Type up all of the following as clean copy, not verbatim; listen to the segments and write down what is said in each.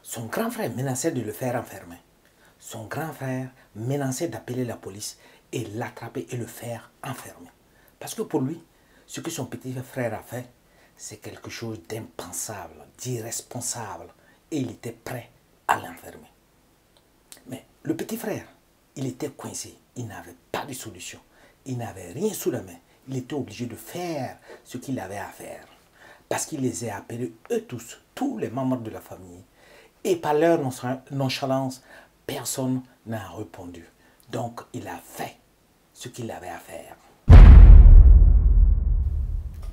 Son grand frère menaçait de le faire enfermer. Son grand frère menaçait d'appeler la police et l'attraper et le faire enfermer. Parce que pour lui, ce que son petit frère a fait, c'est quelque chose d'impensable, d'irresponsable. Et il était prêt à l'enfermer. Mais le petit frère, il était coincé. Il n'avait pas de solution. Il n'avait rien sous la main. Il était obligé de faire ce qu'il avait à faire. Parce qu'il les a appelés, eux tous les membres de la famille. Et par leur nonchalance, personne n'a répondu. Donc, il a fait ce qu'il avait à faire.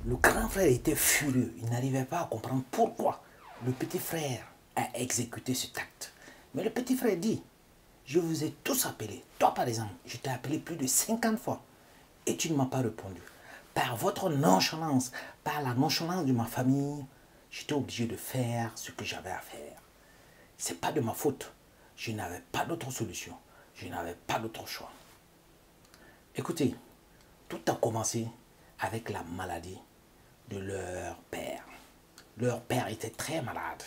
Le grand frère était furieux. Il n'arrivait pas à comprendre pourquoi le petit frère a exécuté cet acte. Mais le petit frère dit, je vous ai tous appelés. Toi, par exemple, je t'ai appelé plus de 50 fois et tu ne m'as pas répondu. Par votre nonchalance, par la nonchalance de ma famille, j'étais obligé de faire ce que j'avais à faire. Ce n'est pas de ma faute. Je n'avais pas d'autre solution. Je n'avais pas d'autre choix. Écoutez, tout a commencé avec la maladie de leur père. Leur père était très malade.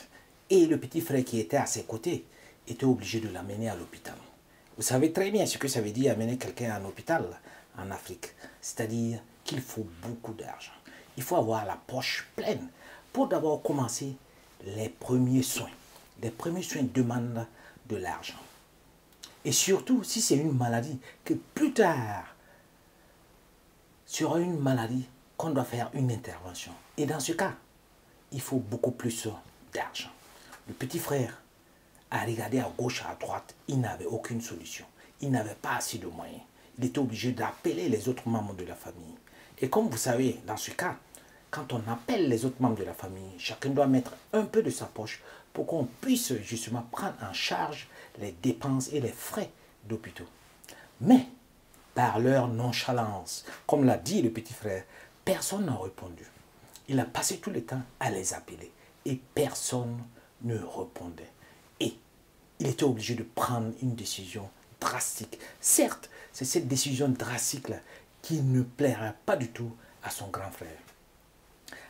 Et le petit frère qui était à ses côtés était obligé de l'amener à l'hôpital. Vous savez très bien ce que ça veut dire amener quelqu'un à un hôpital en Afrique. C'est-à-dire qu'il faut beaucoup d'argent. Il faut avoir la poche pleine pour d'abord commencer les premiers soins. Les premiers soins demandent de l'argent. Et surtout, si c'est une maladie que plus tard sera une maladie qu'on doit faire une intervention. Et dans ce cas, il faut beaucoup plus d'argent. Le petit frère a regardé à gauche, à droite, il n'avait aucune solution. Il n'avait pas assez de moyens. Il était obligé d'appeler les autres membres de la famille. Et comme vous savez, dans ce cas, quand on appelle les autres membres de la famille, chacun doit mettre un peu de sa poche pour qu'on puisse justement prendre en charge les dépenses et les frais d'hôpitaux. Mais, par leur nonchalance, comme l'a dit le petit frère, personne n'a répondu. Il a passé tout le temps à les appeler et personne ne répondait. Et il était obligé de prendre une décision drastique. Certes, c'est cette décision drastique-là qui ne plaira pas du tout à son grand frère.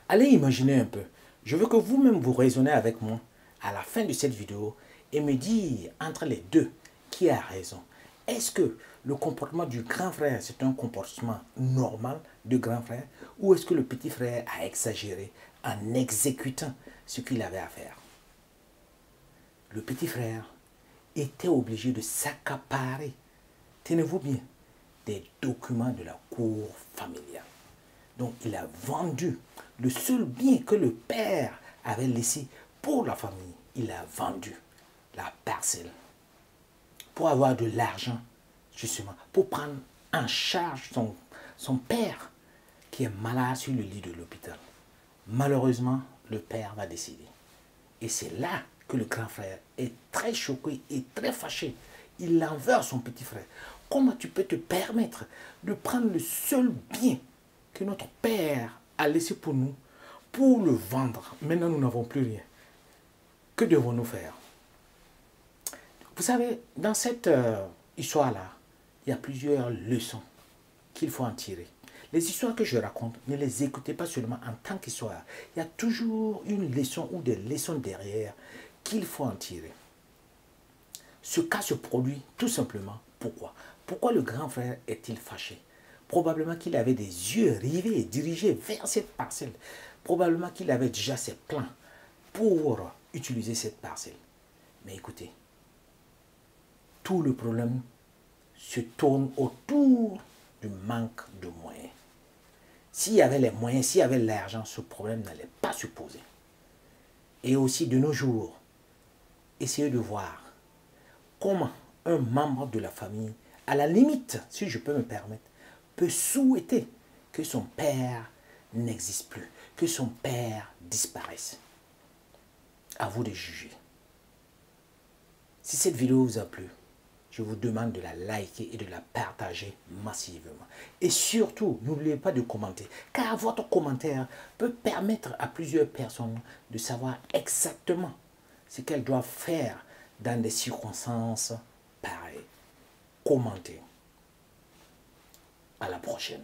Allez imaginer un peu. Je veux que vous-même vous raisonnez avec moi à la fin de cette vidéo et me dire entre les deux qui a raison. Est-ce que le comportement du grand frère, c'est un comportement normal du grand frère ou est-ce que le petit frère a exagéré en exécutant ce qu'il avait à faire? Le petit frère était obligé de s'accaparer, tenez-vous bien, des documents de la cour familiale. Donc il a vendu le seul bien que le père avait laissé pour la famille. Il a vendu la parcelle pour avoir de l'argent, justement, pour prendre en charge son père qui est malade sur le lit de l'hôpital. Malheureusement, le père va décéder. Et c'est là que le grand frère est très choqué et très fâché. Il en veut à son petit frère. Comment tu peux te permettre de prendre le seul bien que notre père a laissé pour nous, pour le vendre? Maintenant, nous n'avons plus rien. Que devons-nous faire? Vous savez, dans cette histoire-là, il y a plusieurs leçons qu'il faut en tirer. Les histoires que je raconte, ne les écoutez pas seulement en tant qu'histoire. Il y a toujours une leçon ou des leçons derrière qu'il faut en tirer. Ce cas se produit tout simplement. Pourquoi? Pourquoi le grand frère est-il fâché? Probablement qu'il avait des yeux rivés et dirigés vers cette parcelle. Probablement qu'il avait déjà ses plans pour utiliser cette parcelle. Mais écoutez, tout le problème se tourne autour du manque de moyens. S'il y avait les moyens, s'il y avait l'argent, ce problème n'allait pas se poser. Et aussi de nos jours, essayez de voir comment un membre de la famille, à la limite, si je peux me permettre, peut souhaiter que son père n'existe plus, que son père disparaisse. À vous de juger. Si cette vidéo vous a plu, je vous demande de la liker et de la partager massivement. Et surtout, n'oubliez pas de commenter, car votre commentaire peut permettre à plusieurs personnes de savoir exactement ce qu'elles doivent faire dans des circonstances pareilles. Commentez. À la prochaine.